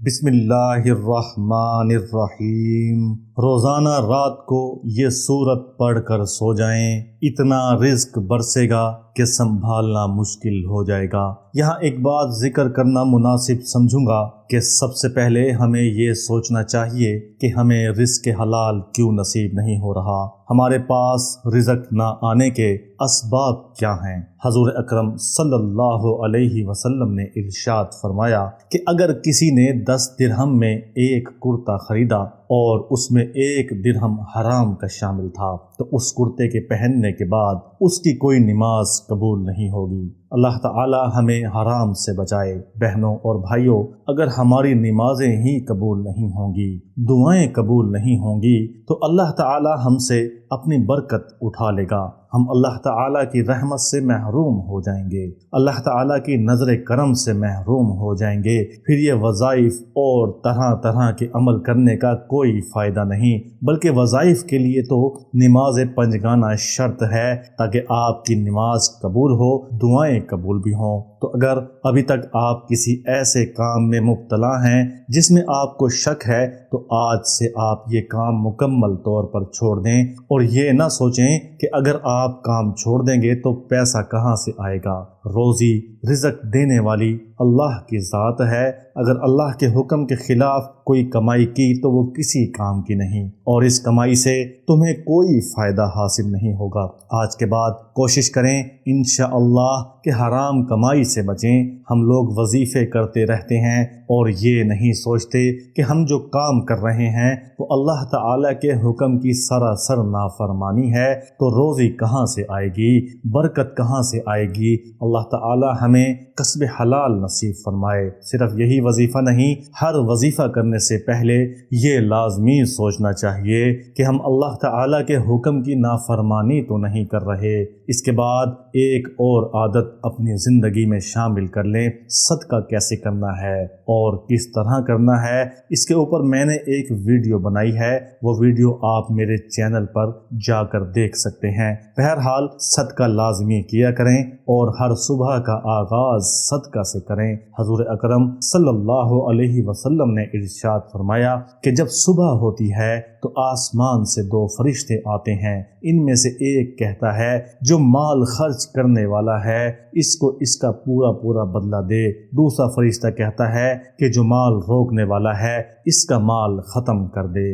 بسم اللہ الرحمن الرحیم۔ روزانہ رات کو یہ سورت پڑھ کر سو جائیں، اتنا رزق برسے گا کہ سنبھالنا مشکل ہو جائے گا۔ یہاں ایک بات ذکر کرنا مناسب سمجھوں گا کہ سب سے پہلے ہمیں یہ سوچنا چاہیے کہ ہمیں رزق حلال کیوں نصیب نہیں ہو رہا، ہمارے پاس رزق نہ آنے کے اسباب کیا ہیں۔ حضور اکرم صلی اللہ علیہ وسلم نے ارشاد فرمایا کہ اگر کسی نے 10 درہم میں ایک کرتا خریدا اور اس میں 1 درہم حرام کا شامل تھا تو اس کرتے کے پہننے کے بعد اس کی کوئی نماز قبول نہیں ہوگی۔ اللہ تعالی ہمیں حرام سے بچائے۔ بہنوں اور بھائیوں، اگر ہماری نمازیں ہی قبول نہیں ہوں گی، دعائیں قبول نہیں ہوں گی تو اللہ تعالی ہم سے اپنی برکت اٹھا لے گا، ہم اللہ تعالیٰ کی رحمت سے محروم ہو جائیں گے، اللہ تعالیٰ کی نظر کرم سے محروم ہو جائیں گے۔ پھر یہ وظائف اور طرح طرح کے عمل کرنے کا کوئی فائدہ نہیں، بلکہ وظائف کے لیے تو نماز پنجگانہ شرط ہے تاکہ آپ کی نماز قبول ہو، دعائیں قبول بھی ہوں۔ تو اگر ابھی تک آپ کسی ایسے کام میں مبتلا ہیں جس میں آپ کو شک ہے تو آج سے آپ یہ کام مکمل طور پر چھوڑ دیں، اور یہ نہ سوچیں کہ اگر آپ کام چھوڑ دیں گے تو پیسہ کہاں سے آئے گا۔ روزی رزق دینے والی اللہ کی ذات ہے، اگر اللہ کے حکم کے خلاف کوئی کمائی کی تو وہ کسی کام کی نہیں، اور اس کمائی سے تمہیں کوئی فائدہ حاصل نہیں ہوگا۔ آج کے بعد کوشش کریں انشاءاللہ کہ حرام کمائی سے بچیں۔ ہم لوگ وظیفے کرتے رہتے ہیں اور یہ نہیں سوچتے کہ ہم جو کام کر رہے ہیں وہ اللہ تعالیٰ کے حکم کی سراسر نافرمانی ہے، تو روزی کہاں سے آئے گی، برکت کہاں سے آئے گی۔ اللہ تعالیٰ ہمیں کسب حلال نصیب فرمائے۔ صرف یہی وظیفہ نہیں، ہر وظیفہ کرنے سے پہلے یہ لازمی سوچنا چاہیے کہ ہم اللہ تعالیٰ کے حکم کی نافرمانی تو نہیں کر رہے۔ اس کے بعد ایک اور عادت اپنی زندگی میں شامل کر لیں، صدقہ کیسے کرنا ہے اور کس طرح کرنا ہے، اس کے اوپر میں نے ایک ویڈیو بنائی ہے، وہ ویڈیو آپ میرے چینل پر جا کر دیکھ سکتے ہیں۔ بہرحال صدقہ لازمی کیا کریں اور ہر صبح کا آغاز صدقہ سے کریں۔ حضور اکرم صلی اللہ علیہ وسلم نے ارشاد فرمایا کہ جب صبح ہوتی ہے تو آسمان سے 2 فرشتے آتے ہیں، ان میں سے ایک کہتا ہے جو مال خرچ کرنے والا ہے اس کو اس کا پورا بدلہ دے، دوسرا فرشتہ کہتا ہے کہ جو مال روکنے والا ہے اس کا مال ختم کر دے۔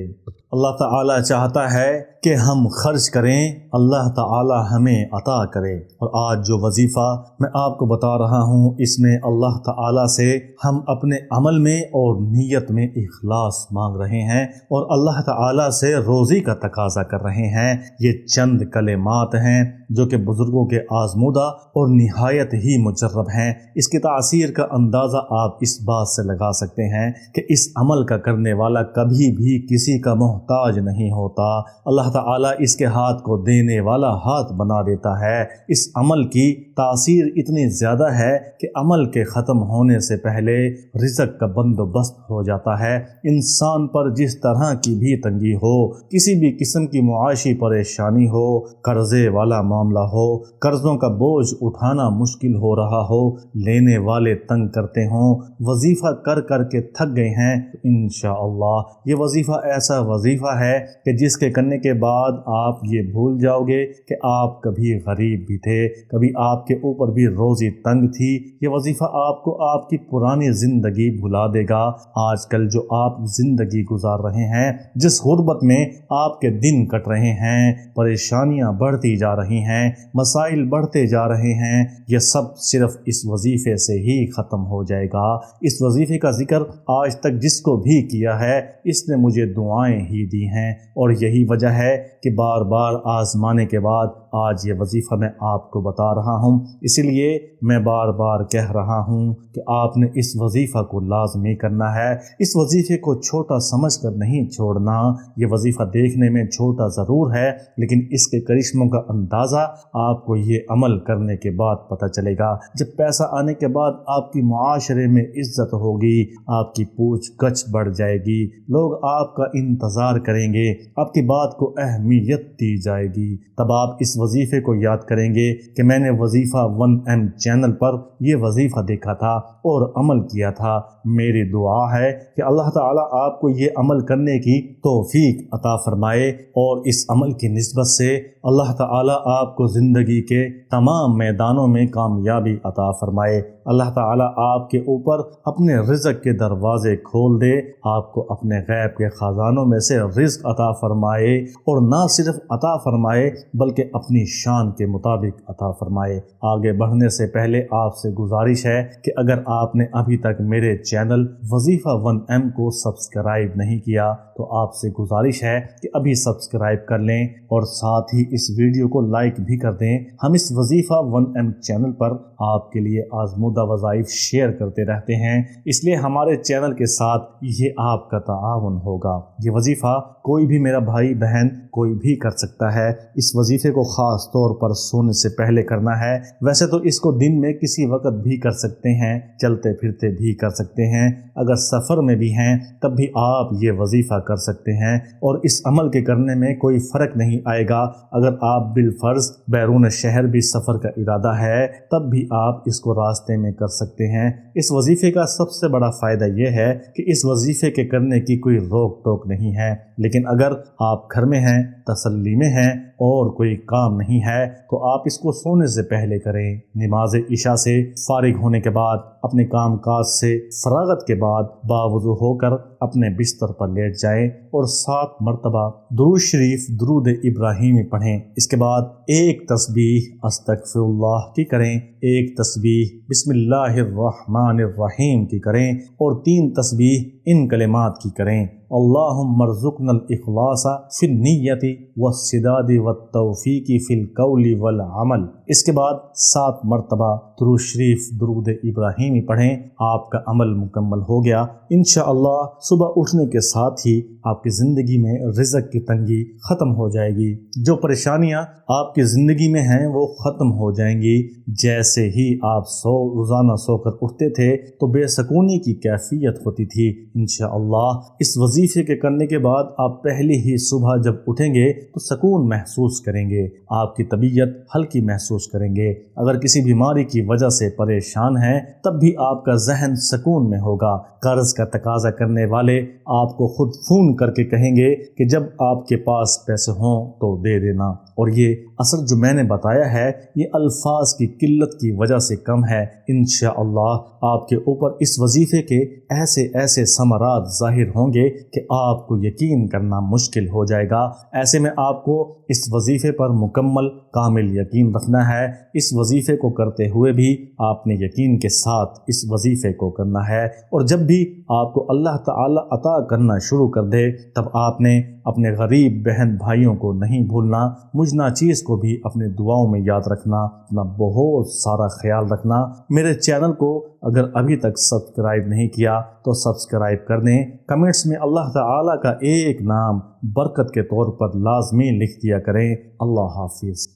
اللہ تعالیٰ چاہتا ہے کہ ہم خرچ کریں، اللہ تعالیٰ ہمیں عطا کرے۔ اور آج جو وظیفہ میں آپ کو بتا رہا ہوں اس میں اللہ تعالیٰ سے ہم اپنے عمل میں اور نیت میں اخلاص مانگ رہے ہیں اور اللہ تعالیٰ سے روزی کا تقاضا کر رہے ہیں۔ یہ چند کلمات ہیں جو کہ بزرگوں کے آزمودہ اور نہایت ہی مجرب ہیں۔ اس کی تاثیر کا اندازہ آپ اس بات سے لگا سکتے ہیں کہ اس عمل کا کرنے والا کبھی بھی کسی کا محتاج نہیں ہوتا، اللہ تعالیٰ اس کے ہاتھ کو دینے والا ہاتھ بنا دیتا ہے۔ اس عمل کی تاثیر اتنی زیادہ ہے کہ عمل کے ختم ہونے سے پہلے رزق کا بندوبست ہو جاتا ہے۔ انسان پر جس طرح کی بھی تنگی ہو، کسی بھی قسم کی معاشی پریشانی ہو، قرضے والا معاملہ ہو، قرضوں کا بوجھ اٹھانا مشکل ہو رہا ہو، لینے والے تنگ کرتے ہوں، وظیفہ کر کر کے تھک گئے ہیں، انشاءاللہ یہ وظیفہ ایسا وظیفہ ہے کہ جس کے کرنے کے بعد آپ یہ بھول جاؤ گے کہ آپ کبھی غریب بھی تھے، کبھی آپ کے اوپر بھی روزی تنگ تھی۔ یہ وظیفہ آپ کو آپ کی پرانی زندگی بھلا دے گا۔ آج کل جو آپ زندگی گزار رہے ہیں، جس غربت میں آپ کے دن کٹ رہے ہیں، پریشانیاں بڑھتی جا رہی ہیں، مسائل بڑھتے جا رہے ہیں، یہ سب صرف اس وظیفے سے ہی ختم ہو جائے گا۔ اس وظیفے کا ذکر آج تک جس کو بھی کیا ہے اس نے مجھے دعائیں ہی دی ہیں، اور یہی وجہ ہے کہ بار بار آزمانے کے بعد آج یہ وظیفہ میں آپ کو بتا رہا ہوں۔ اسی لیے میں بار بار کہہ رہا ہوں کہ آپ نے اس وظیفہ کو لازمی کرنا ہے۔ اس وظیفے کو چھوٹا سمجھ کر نہیں چھوڑنا۔ یہ وظیفہ دیکھنے میں چھوٹا ضرور ہے لیکن اس کے کرشموں کا اندازہ آپ کو یہ عمل کرنے کے بعد پتہ چلے گا۔ جب پیسہ آنے کے بعد آپ کی معاشرے میں عزت ہوگی، آپ کی پوچھ گچھ بڑھ جائے گی، لوگ آپ کا انتظار انتظار کریں گے، آپ کی بات کو اہمیت دی جائے گی۔ تب آپ اس وظیفے کو یاد کریں گے کہ میں نے وظیفہ 1M چینل پر یہ وظیفہ دیکھا تھا اور عمل کیا تھا۔ میری دعا ہے کہ اللہ تعالیٰ آپ کو یہ عمل کرنے کی توفیق عطا فرمائے اور اس عمل کی نسبت سے اللہ تعالیٰ آپ کو زندگی کے تمام میدانوں میں کامیابی عطا فرمائے۔ اللہ تعالیٰ آپ کے اوپر اپنے رزق کے دروازے کھول دے، آپ کو اپنے غیب کے خزانوں میں سے رزق عطا فرمائے، اور نہ صرف عطا فرمائے بلکہ اپنی شان کے مطابق عطا فرمائے۔ آگے بڑھنے سے پہلے آپ سے گزارش ہے کہ اگر آپ نے ابھی تک میرے چینل وظیفہ 1M کو سبسکرائب نہیں کیا تو آپ سے گزارش ہے کہ ابھی سبسکرائب کر لیں اور ساتھ ہی اس ویڈیو کو لائک بھی کر دیں۔ ہم اس وظیفہ 1M چینل پر آپ کے لیے آزمودہ وظائف شیئر کرتے رہتے ہیں، اس لیے ہمارے چینل کے ساتھ یہ آپ کا تعاون ہوگا۔ یہ وظیفہ کوئی بھی میرا بھائی بہن کوئی بھی کر سکتا ہے۔ اس وظیفے کو خاص طور پر سونے سے پہلے کرنا ہے، ویسے تو اس کو دن میں کسی وقت بھی کر سکتے ہیں، چلتے پھرتے بھی کر سکتے ہیں، اگر سفر میں بھی ہیں تب بھی آپ یہ وظیفہ کر سکتے ہیں، اور اس عمل کے کرنے میں کوئی فرق نہیں آئے گا۔ اگر آپ بالفرض بیرون شہر بھی سفر کا ارادہ ہے تب بھی آپ اس کو راستے میں کر سکتے ہیں۔ اس وظیفے کا سب سے بڑا فائدہ یہ ہے کہ اس وظیفے کے کرنے کی کوئی روک ٹوک نہیں ہے، لیکن اگر آپ گھر میں ہیں، تسلی میں ہیں اور کوئی کام نہیں ہے تو آپ اس کو سونے سے پہلے کریں۔ نماز عشاء سے فارغ ہونے کے بعد، اپنے کام کاج سے فراغت کے بعد باوضو ہو کر اپنے بستر پر لیٹ جائیں اور 7 مرتبہ درود شریف درود ابراہیمی پڑھیں۔ اس کے بعد ایک تسبیح استغفر اللہ کی کریں، ایک تسبیح بسم اللہ الرحمن الرحیم کی کریں، اور 3 تسبیح ان کلمات کی کریں: اللہم ارزقنا الاخلاص فی النیت والسداد والتوفیق فی القول والعمل۔ اس کے بعد 7 مرتبہ درود شریف درود ابراہیمی پڑھیں۔ آپ کا عمل مکمل ہو گیا۔ انشاءاللہ صبح اٹھنے کے ساتھ ہی آپ کی زندگی میں رزق کی تنگی ختم ہو جائے گی، جو پریشانیاں آپ کی زندگی میں ہیں وہ ختم ہو جائیں گی۔ جیسے ہی آپ روزانہ سو کر اٹھتے تھے تو بے سکونی کی کیفیت ہوتی تھی، انشاءاللہ اس وظیفے کے کرنے کے بعد آپ پہلی ہی صبح جب اٹھیں گے تو سکون محسوس کریں گے، آپ کی طبیعت ہلکی محسوس کریں گے۔ اگر کسی بیماری کی وجہ سے پریشان ہیں تب بھی آپ کا ذہن سکون میں ہوگا۔ قرض کا تقاضا کرنے والے آپ کو خود فون کر کے کہیں گے کہ جب آپ کے پاس پیسے ہوں تو دے دینا، اور یہ اثر جو میں نے بتایا ہے یہ الفاظ کی قلت کی وجہ سے کم ہے۔ انشاءاللہ آپ کے اوپر اس وظیفے کے ایسے ثمرات ظاہر ہوں گے کہ آپ کو یقین کرنا مشکل ہو جائے گا۔ ایسے میں آپ کو اس وظیفے پر مکمل کامل یقین رکھنا ہے۔ اس وظیفے کو کرتے ہوئے بھی آپ نے یقین کے ساتھ اس وظیفے کو کرنا ہے، اور جب بھی آپ کو اللہ تعالی عطا کرنا شروع کر دے تب آپ نے اپنے غریب بہن بھائیوں کو نہیں بھولنا، مجھ ناچیز کو بھی اپنے دعاؤں میں یاد رکھنا، اپنا بہت سارا خیال رکھنا۔ میرے چینل کو اگر ابھی تک سبسکرائب نہیں کیا تو سبسکرائب کر دیں۔ کمنٹس میں اللہ تعالیٰ کا ایک نام برکت کے طور پر لازمی لکھ دیا کریں۔ اللہ حافظ۔